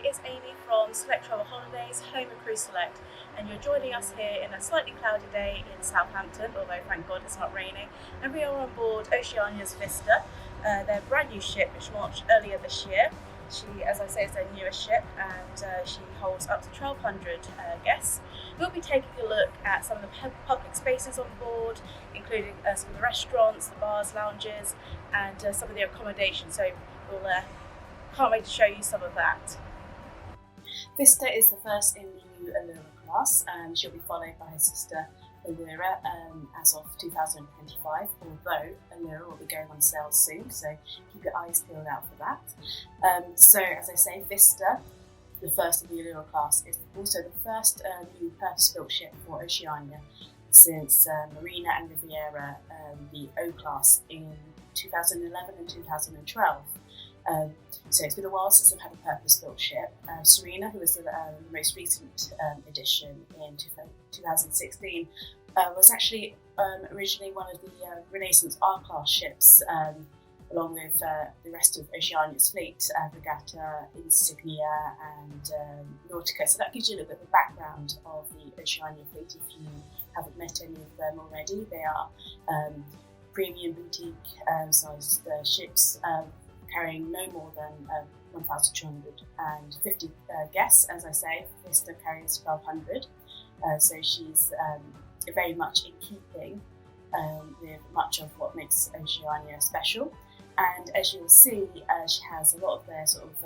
it's Amy from Select Travel Holidays, home of Cruise Select, and you're joining us here in a slightly cloudy day in Southampton, although thank God it's not raining, and we are on board Oceania's Vista, their brand new ship which launched earlier this year. She, as I say, is their newest ship, and she holds up to 1,200 guests. We'll be taking a look at some of the public spaces on board, including some of the restaurants, the bars, lounges, and some of the accommodation. So we'll can't wait to show you some of that. Vista is the first in the new Allura class, and she'll be followed by her sister Allura as of 2025, although Allura will be going on sale soon, so keep your eyes peeled out for that. So as I say, Vista, the first of the Allura class, is also the first new purpose-built ship for Oceania since Marina and Riviera, the O class in 2011 and 2012. So it's been a while since I've had a purpose-built ship. Serena, who was the most recent edition in 2016, was actually originally one of the Renaissance R-class ships, along with the rest of Oceania's fleet, Regatta, Insignia and Nautica. So that gives you a little bit of a background of the Oceania fleet if you haven't met any of them already. They are premium boutique sized ships, carrying no more than 1,250 guests. As I say, Vista carries 1,200, so she's very much in keeping with much of what makes Oceania special. And as you'll see, she has a lot of their sort of,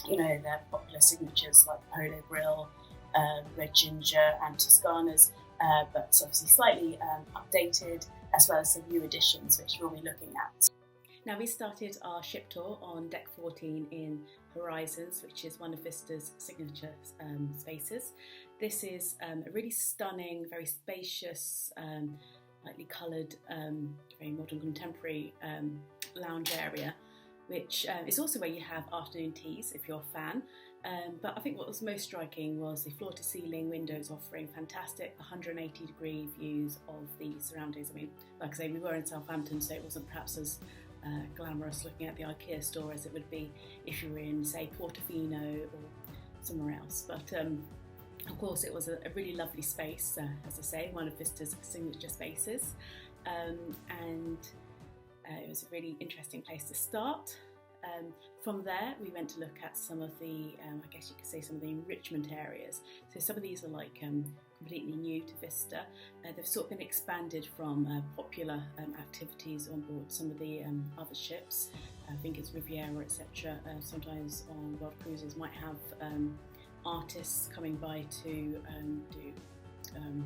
their popular signatures like Polo Grill, Red Ginger and Toscanas, but obviously slightly updated, as well as some new additions which we'll be looking at. Now, we started our ship tour on deck 14 in Horizons, which is one of Vista's signature spaces. This is a really stunning, very spacious, lightly coloured, very modern contemporary lounge area, which is also where you have afternoon teas if you're a fan. But I think what was most striking was the floor-to-ceiling windows offering fantastic 180-degree views of the surroundings. I mean, like I say, we were in Southampton, so it wasn't perhaps as glamorous looking at the IKEA store as it would be if you were in, say, Portofino or somewhere else. But of course, it was a really lovely space, as I say, one of Vista's signature spaces, and it was a really interesting place to start. From there, we went to look at some of the, I guess you could say, some of the enrichment areas. So some of these are like completely new to Vista. They've sort of been expanded from popular activities on board some of the other ships. I think it's Riviera, etc. Sometimes on World Cruises might have artists coming by to do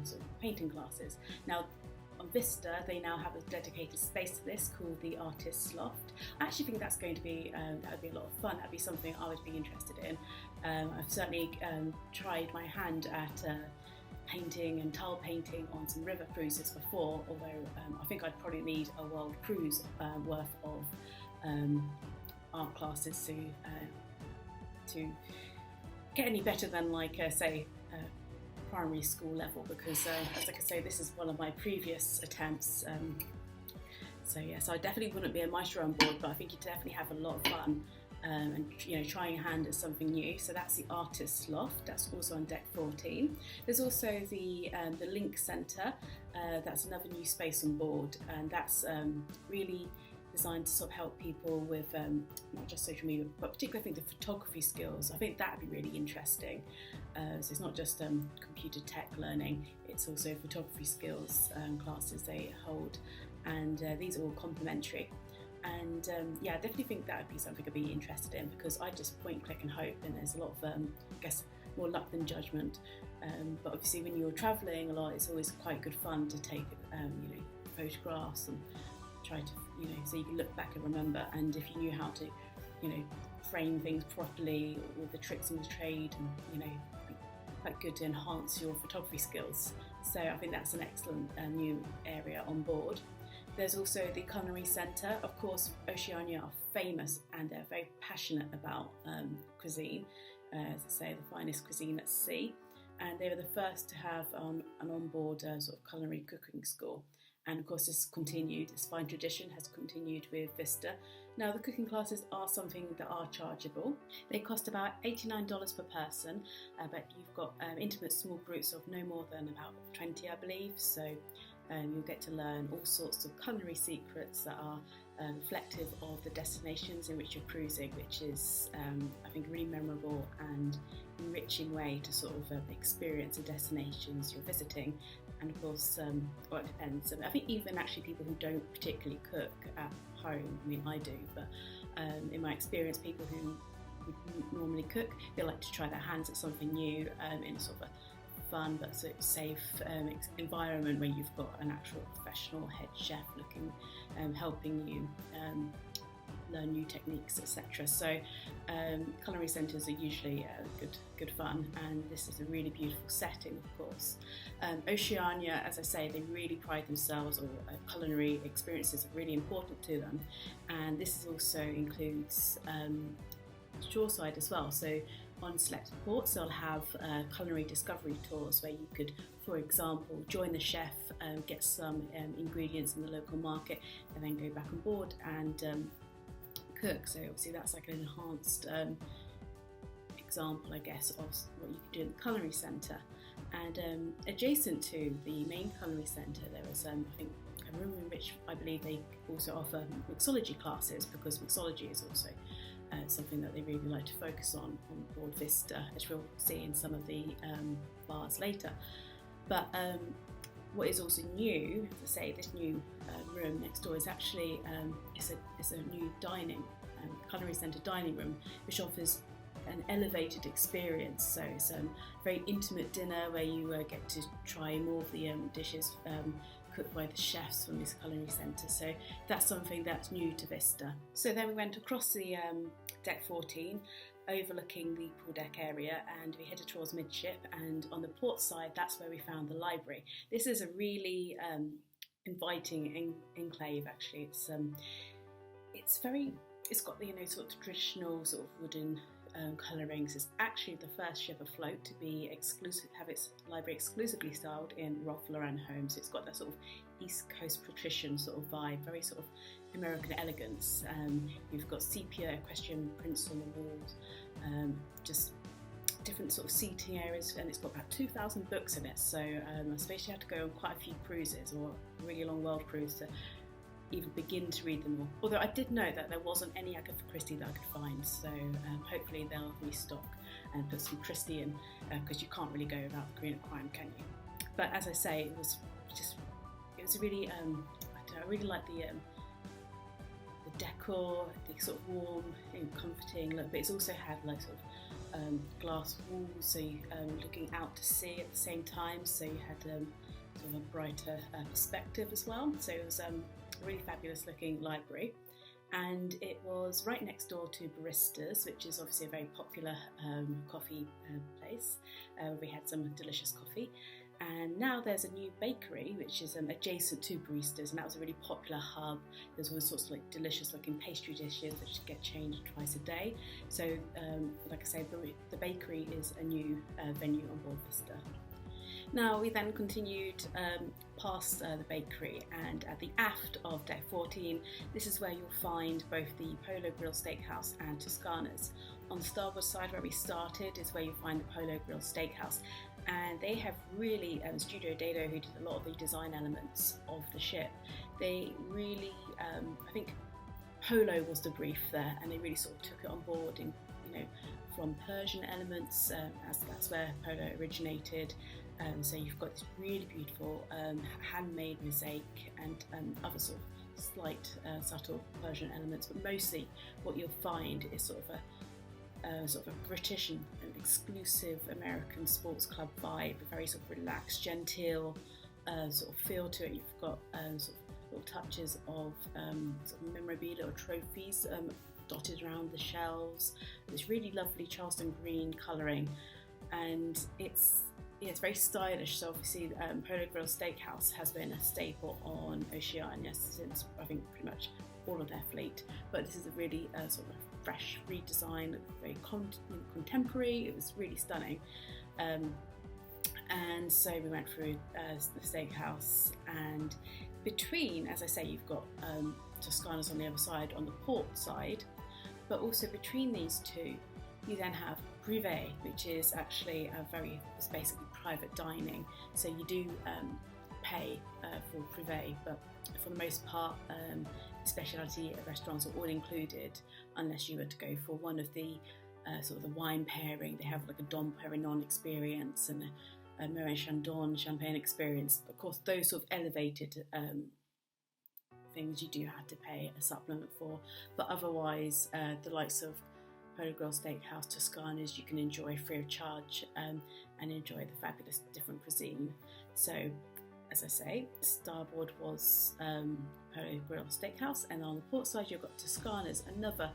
sort of painting classes. Now, on Vista, they now have a dedicated space to this called the Artist's Loft. I actually think that's going to be, that would be a lot of fun. That'd be something I would be interested in. I've certainly tried my hand at painting and tile painting on some river cruises before, although I think I'd probably need a world cruise worth of art classes to get any better than, like, say, primary school level, because as I can say, this is one of my previous attempts. So I definitely wouldn't be a maestro on board, but I think you definitely have a lot of fun and trying your hand at something new. So that's the Artist's Loft. That's also on deck 14. There's also the Link Center. That's another new space on board, and that's really designed to sort of help people with not just social media, but particularly I think the photography skills. I think that would be really interesting. So it's not just computer tech learning, it's also photography skills classes they hold, and these are all complimentary. And I definitely think that would be something I'd be interested in, because I just point, click and hope, and there's a lot of, I guess, more luck than judgment. But obviously when you're travelling a lot, it's always quite good fun to take photographs and try to, so you can look back and remember, and if you knew how to, frame things properly with the tricks of the trade, and, be quite good to enhance your photography skills. So I think that's an excellent new area on board. There's also the Culinary Center. Of course, Oceania are famous and they're very passionate about cuisine, as I say, the finest cuisine at sea. And they were the first to have an onboard sort of culinary cooking school. And of course this fine tradition has continued with Vista. Now the cooking classes are something that are chargeable. They cost about $89 per person, but you've got intimate small groups of no more than about 20, I believe, so you'll get to learn all sorts of culinary secrets that are reflective of the destinations in which you're cruising, which is I think a really memorable and enriching way to sort of experience the destinations you're visiting. And of course, well, it depends. I think even actually people who don't particularly cook at home, I mean I do, but in my experience people who would normally cook, they like to try their hands at something new in a sort of a fun but sort of safe environment where you've got an actual professional head chef looking, helping you learn new techniques, etc. So culinary centres are usually good fun, and this is a really beautiful setting, of course. Oceania, as I say, they really pride themselves, or culinary experiences are really important to them, and this also includes shoreside as well. So on selected ports they'll have culinary discovery tours where you could, for example, join the chef, get some ingredients in the local market, and then go back on board and cook. So obviously that's like an enhanced example, I guess, of what you can do in the Culinary Center. And adjacent to the main Culinary Center there is I think a room in which I believe they also offer mixology classes, because mixology is also something that they really like to focus on board Vista, as we'll see in some of the bars later. But what is also new, as I say, this new room next door is actually it's a new Culinary Centre dining room, which offers an elevated experience. So it's a very intimate dinner where you get to try more of the dishes cooked by the chefs from this Culinary Centre. So that's something that's new to Vista. So then we went across the deck 14, overlooking the pool deck area, and we headed towards midship, and on the port side that's where we found the library. This is a really inviting enclave actually. It's got the sort of traditional sort of wooden colourings. It's actually the first ship afloat to have its library exclusively styled in Ralph Lauren homes. So it's got that sort of East Coast patrician sort of vibe, very sort of American elegance. You've got sepia equestrian prints on the walls, just different sort of seating areas, and it's got about 2,000 books in it. So I suppose you have to go on quite a few cruises, or a really long world cruise, to even begin to read them all. Although I did know that there wasn't any Agatha Christie that I could find, so hopefully they'll restock and put some Christie in, because you can't really go without the Queen of Crime, can you? But as I say, it was really, I really like the decor, the sort of warm and comforting look, but it's also had like sort of glass walls, so you looking out to sea at the same time, so you had sort of a brighter perspective as well. So it was a really fabulous looking library, and it was right next door to Baristas, which is obviously a very popular coffee place. We had some delicious coffee, and now there's a new bakery which is adjacent to Baristas, and that was a really popular hub. There's all sorts of like delicious looking pastry dishes which get changed twice a day. So like I say, the bakery is a new venue on board Vista. Now we then continued past the bakery, and at the aft of deck 14, this is where you'll find both the Polo Grill Steakhouse and Toscana's. On the starboard side where we started is where you'll find the Polo Grill Steakhouse, and they have really, Studio Dado, who did a lot of the design elements of the ship, they really, I think Polo was the brief there, and they really sort of took it on board in, from Persian elements, as that's where Polo originated. So you've got this really beautiful handmade mosaic and other sort of slight subtle Persian elements, but mostly what you'll find is sort of a British and exclusive American sports club vibe, a very sort of relaxed, genteel sort of feel to it. You've got sort of little touches of sort of memorabilia or trophies dotted around the shelves. This really lovely Charleston green colouring, and it's very stylish. So obviously Polo Grill Steakhouse has been a staple on Oceania since I think pretty much all of their fleet, but this is a really sort of fresh redesign, very contemporary. It was really stunning. And so we went through the steakhouse, and between, as I say, you've got Toscana's on the other side, on the port side, but also between these two, you then have privé, which is actually it's basically private dining. So you do pay for privé, but for the most part, specialty restaurants are all included, unless you were to go for one of the sort of the wine pairing. They have like a Dom Perignon experience and a Moët Chandon champagne experience. Of course, those sort of elevated things you do have to pay a supplement for, but otherwise the likes of Polo Grill Steakhouse, Toscana's, you can enjoy free of charge and enjoy the fabulous different cuisine. So, as I say, starboard was Polo Grill Steakhouse, and on the port side you've got Toscana's, another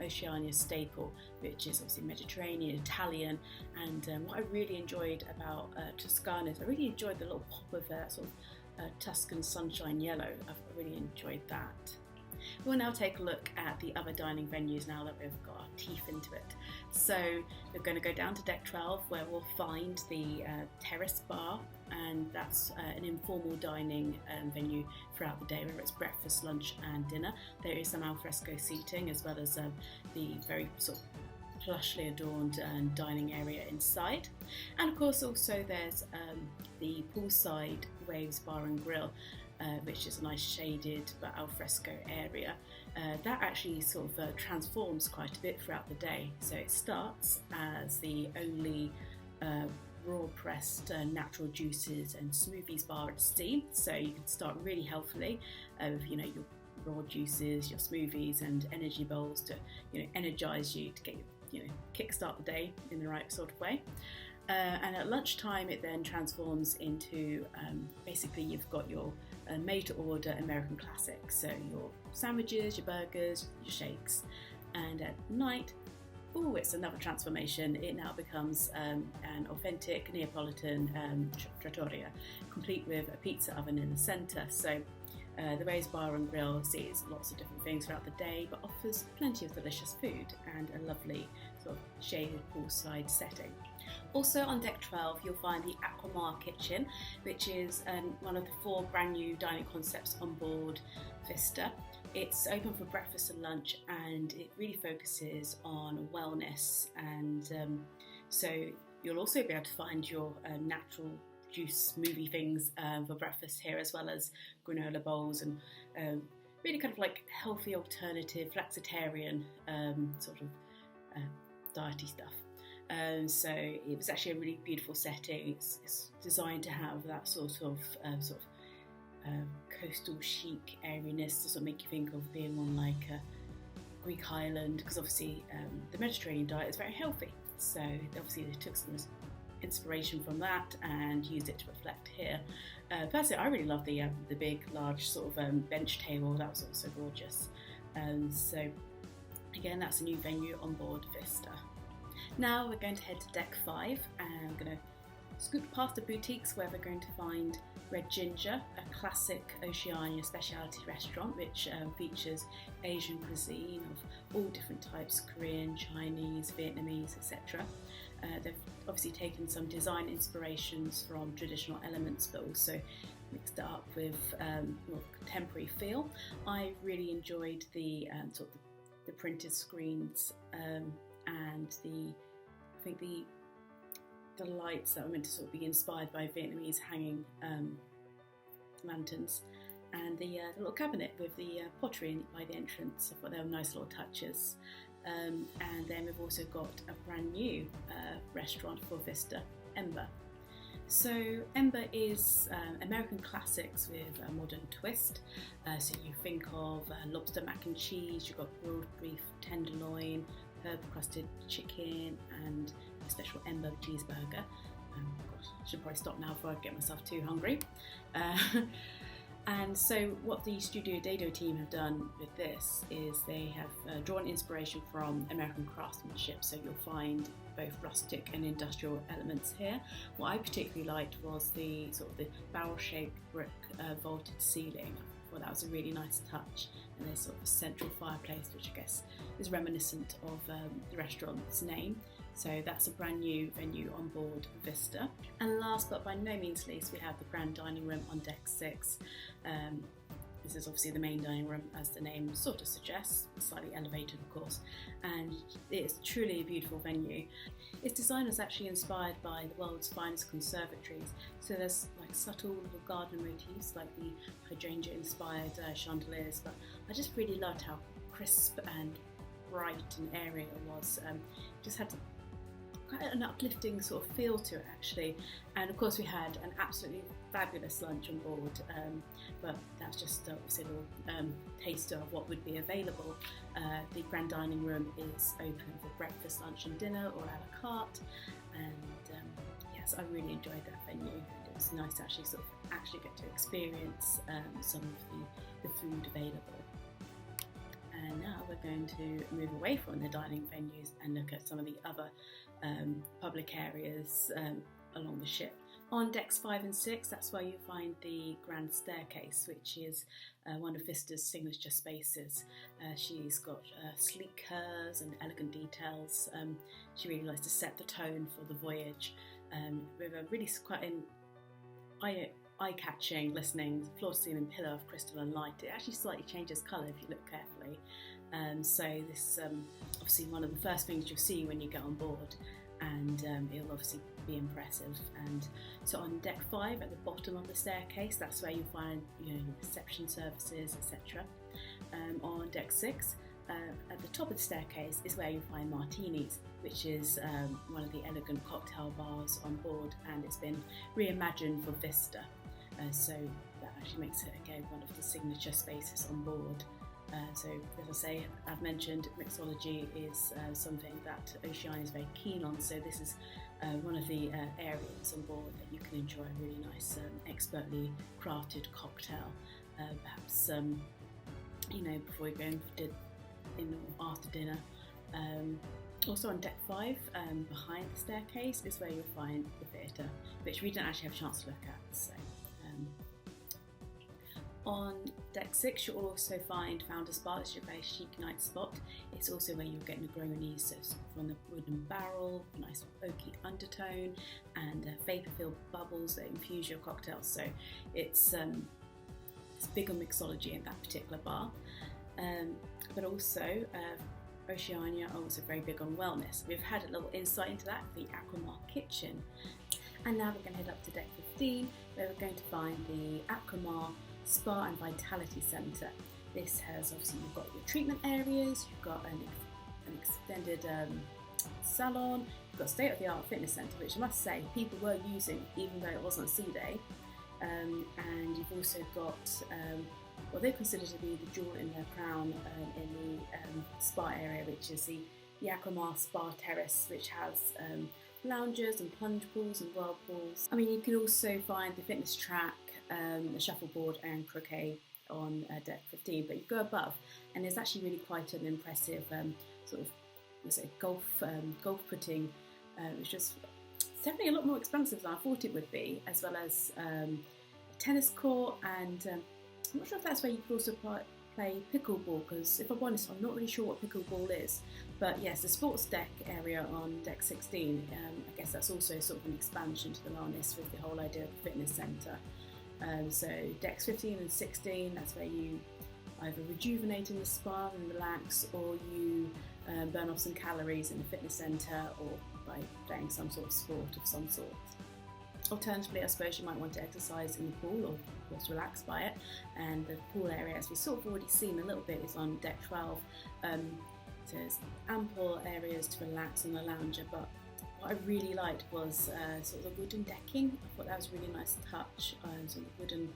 Oceania staple, which is obviously Mediterranean, Italian. And what I really enjoyed about Toscana's, I really enjoyed the little pop of sort of Tuscan sunshine yellow. I've really enjoyed that. We'll now take a look at the other dining venues now that we've got our teeth into it. So we're going to go down to deck 12, where we'll find the terrace bar, and that's an informal dining venue throughout the day, whether it's breakfast, lunch and dinner. There is some alfresco seating, as well as the very sort of plushly adorned dining area inside. And of course also there's the poolside Waves Bar and Grill, which is a nice shaded but alfresco area. That actually sort of transforms quite a bit throughout the day. So it starts as the only raw pressed natural juices and smoothies bar at sea. So you can start really healthily with your raw juices, your smoothies and energy bowls to energize you, to get you kickstart the day in the right sort of way. And at lunchtime it then transforms into basically you've got your made to order American classics, so your sandwiches, your burgers, your shakes. And at night, it's another transformation. It now becomes an authentic Neapolitan trattoria, complete with a pizza oven in the centre. So the Waves Bar and Grill sees lots of different things throughout the day, but offers plenty of delicious food and a lovely sort of shaded poolside setting. Also on deck 12 you'll find the Aquamar Kitchen, which is one of the 4 brand new dining concepts on board Vista. It's open for breakfast and lunch, and it really focuses on wellness, and so you'll also be able to find your natural juice smoothie things for breakfast here, as well as granola bowls and really kind of like healthy alternative flexitarian sort of diety stuff. So it was actually a really beautiful setting. It's designed to have that sort of coastal chic airiness to sort of make you think of being on like a Greek island, because obviously the Mediterranean diet is very healthy. So obviously they took some inspiration from that and used it to reflect here. Personally, I really love the big, large sort of bench table. That was also gorgeous. So again, that's a new venue on board Vista. Now we're going to head to deck 5, and we're going to scoot past the boutiques, where we're going to find Red Ginger, a classic Oceania specialty restaurant which features Asian cuisine of all different types, Korean, Chinese, Vietnamese, etc. They've obviously taken some design inspirations from traditional elements, but also mixed it up with more contemporary feel. I really enjoyed the sort of the printed screens and the lights that were meant to sort of be inspired by Vietnamese hanging lanterns, and the little cabinet with the pottery by the entrance. I thought they were nice little touches. And then we've also got a brand new restaurant for Vista, Ember. So Ember is American classics with a modern twist. So you think of lobster mac and cheese, you've got grilled beef tenderloin, herb crusted chicken, and a special Ember cheeseburger. Gosh, I should probably stop now before I get myself too hungry. And so what the Studio Dado team have done with this is they have drawn inspiration from American craftsmanship, so you'll find both rustic and industrial elements here. What I particularly liked was the sort of the barrel-shaped brick vaulted ceiling. I thought that was a really nice touch, and there's sort of a central fireplace, which I guess is reminiscent of the restaurant's name. So that's a brand new venue on board Vista. And last but by no means least, we have the grand dining room on deck 6. This is obviously the main dining room, as the name sort of suggests, slightly elevated of course, and it's truly a beautiful venue. Its design was actually inspired by the world's finest conservatories, so there's like subtle little garden motifs like the hydrangea inspired chandeliers, but I just really loved how crisp and bright and airy it was. Just had quite an uplifting sort of feel to it actually, and of course we had an absolutely fabulous lunch on board, but that's just obviously a little taster of what would be available. The grand dining room is open for breakfast, lunch and dinner, or a la carte, and yes, I really enjoyed that venue, and it was nice to actually get to experience some of the food available. And now we're going to move away from the dining venues and look at some of the other public areas along the ship. On decks 5 and 6, that's where you find the grand staircase, which is one of Vista's signature spaces. She's got sleek curves and elegant details. She really likes to set the tone for the voyage with a really quite an eye-catching, glistening floor-to-ceiling pillar of crystal and light. It actually slightly changes colour if you look carefully. So this obviously one of the first things you'll see when you get on board, and it'll obviously be impressive. And so on deck 5, at the bottom of the staircase, that's where you'll find your reception services, etc. On deck 6, at the top of the staircase is where you'll find Martinis, which is one of the elegant cocktail bars on board, and it's been reimagined for Vista. So that actually makes it again one of the signature spaces on board. So as I say, I've mentioned mixology is something that Oceania is very keen on, so this is one of the areas on board that you can enjoy a really nice expertly crafted cocktail, perhaps before you go in after dinner. Also on deck 5, behind the staircase is where you'll find the theatre, which we didn't actually have a chance to look at. So, on deck 6 you'll also find Founder's Bar. It's your very chic night spot. It's also where you'll get Negronis, so from the wooden barrel, a nice oaky undertone, and vapour-filled bubbles that infuse your cocktails. So it's big on mixology in that particular bar. But also Oceania are also very big on wellness. We've had a little insight into that, the Aquamar Kitchen. And now we're going to head up to deck 15, where we're going to find the Aquamar Spa and Vitality Center. This has obviously, you've got your treatment areas, you've got an extended salon, you've got state-of-the-art fitness center, which I must say people were using even though it wasn't a sea day. And you've also got what they consider to be the jewel in their crown in the spa area, which is the Aquamar Spa Terrace, which has lounges and plunge pools and whirlpools. I mean, you can also find the fitness track, the shuffleboard and croquet on deck 15, but you go above and there's actually really quite an impressive golf putting, which is definitely a lot more expensive than I thought it would be, as well as a tennis court, and I'm not sure if that's where you could also play pickleball, because if I'm honest, I'm not really sure what pickleball is. But yes, the sports deck area on deck 16, I guess that's also sort of an expansion to the wellness with the whole idea of the fitness centre. So decks 15 and 16, that's where you either rejuvenate in the spa and relax, or you burn off some calories in the fitness centre, or by playing some sort of sport of some sort. Alternatively, I suppose you might want to exercise in the pool, or of course relax by it. And the pool area, as we've sort of already seen a little bit, is on deck 12. So there's ample areas to relax on the lounger, but what I really liked was sort of the wooden decking. I thought that was a really nice touch, sort of wooden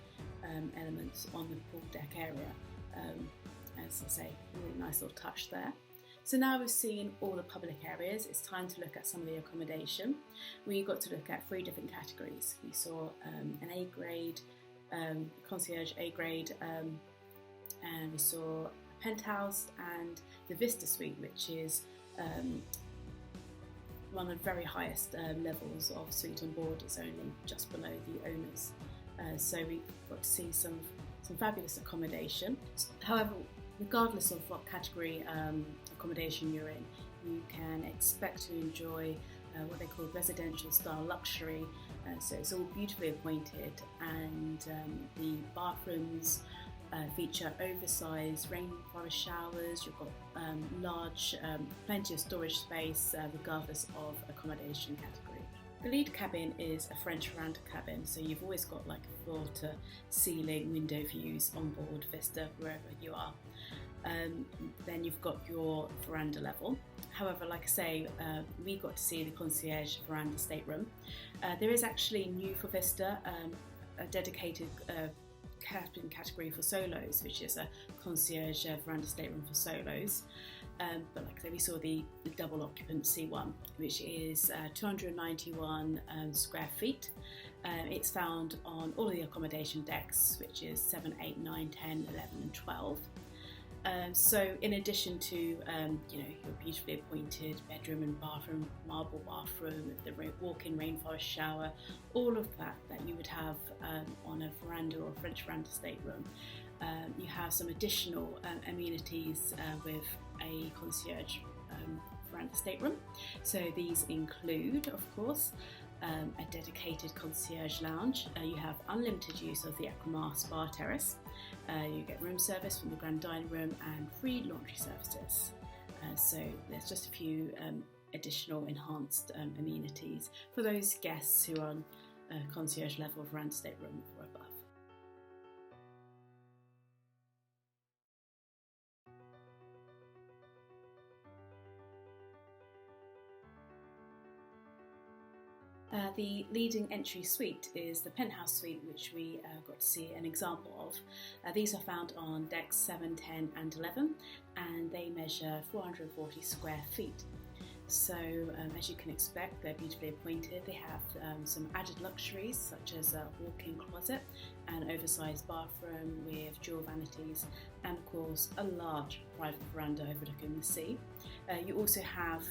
elements on the pool deck area. As I say, a really nice little touch there. So now we've seen all the public areas, it's time to look at some of the accommodation. We got to look at 3 different categories. We saw an A grade, concierge A grade, and we saw a penthouse and the Vista Suite, which is one of the very highest levels of suite on board. It's only just below the owners. So we got to see some fabulous accommodation. However, regardless of what category accommodation you're in, you can expect to enjoy what they call residential style luxury. So it's all beautifully appointed, and the bathrooms feature oversized rainforest showers. You've got large, plenty of storage space regardless of accommodation category. The lead cabin is a French veranda cabin, so you've always got like floor to ceiling window views on board Vista wherever you are. Then you've got your veranda level. However, like I say, we got to see the concierge veranda stateroom. There is actually new for Vista a dedicated cabin category for solos, which is a concierge veranda stateroom for solos. But like I say, we saw the double occupancy one, which is 291 square feet. It's found on all of the accommodation decks, which is 7, 8, 9, 10, 11 and 12. So in addition to your beautifully appointed bedroom and bathroom, marble bathroom, the walk-in rainforest shower, all of that you would have on a veranda or a French veranda stateroom, you have some additional amenities with a concierge veranda stateroom. So these include, of course, a dedicated concierge lounge. You have unlimited use of the Aquamar spa terrace. You get room service from the grand dining room and free laundry services. So there's just a few additional enhanced amenities for those guests who are on concierge level veranda stateroom or above. The leading entry suite is the penthouse suite, which we got to see an example of. These are found on decks 7, 10 and 11, and they measure 440 square feet. So as you can expect, they're beautifully appointed. They have some added luxuries such as a walk-in closet, an oversized bathroom with dual vanities, and of course a large private veranda overlooking the sea. You also have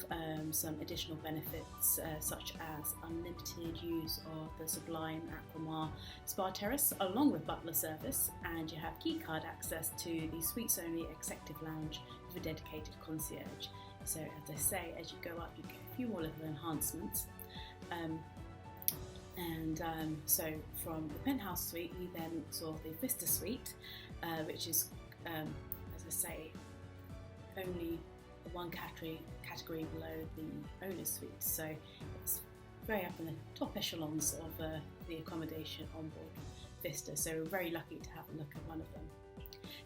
some additional benefits such as unlimited use of the sublime Aquamar spa terrace along with butler service, and you have keycard access to the suites only executive lounge with a dedicated concierge. So as I say, as you go up you get a few more little enhancements. So from the penthouse suite we then saw the Vista suite, which is, as I say, only one category below the owner's suite. So it's very up in the top echelons of the accommodation on board Vista. So we're very lucky to have a look at one of them.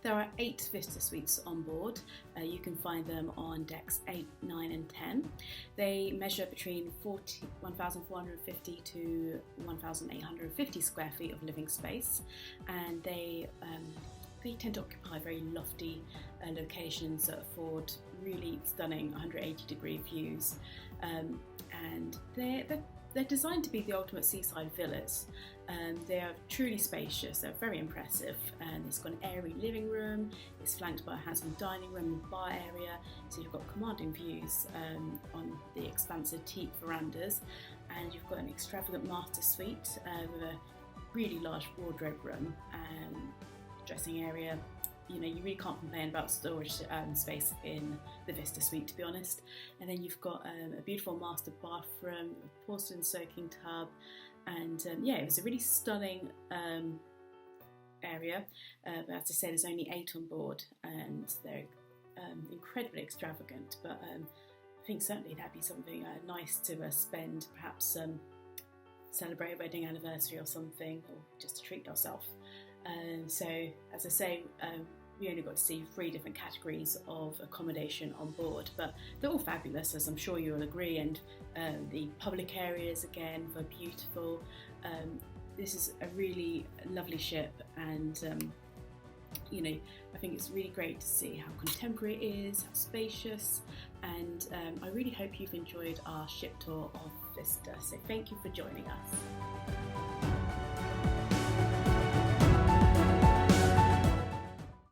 There are 8 Vista suites on board. You can find them on decks 8, 9 and 10. They measure between 1,450 to 1,850 square feet of living space, and they tend to occupy very lofty locations that afford really stunning 180-degree views, and they're designed to be the ultimate seaside villas. They are truly spacious, they're very impressive, and it's got an airy living room, it's flanked by a handsome dining room and bar area, so you've got commanding views on the expansive teak verandas, and you've got an extravagant master suite with a really large wardrobe room and dressing area. You know, you really can't complain about storage space in the Vista suite, to be honest. And then you've got a beautiful master bathroom, a porcelain soaking tub, and yeah, it was a really stunning area. But as I said, there's only 8 on board, and they're incredibly extravagant. But I think certainly that'd be something nice to spend, perhaps celebrate a wedding anniversary or something, or just to treat yourself. So, as I say, we only got to see 3 different categories of accommodation on board, but they're all fabulous, as I'm sure you'll agree, and the public areas again were beautiful. This is a really lovely ship, and you know, I think it's really great to see how contemporary it is, how spacious, and I really hope you've enjoyed our ship tour of Vista. So thank you for joining us.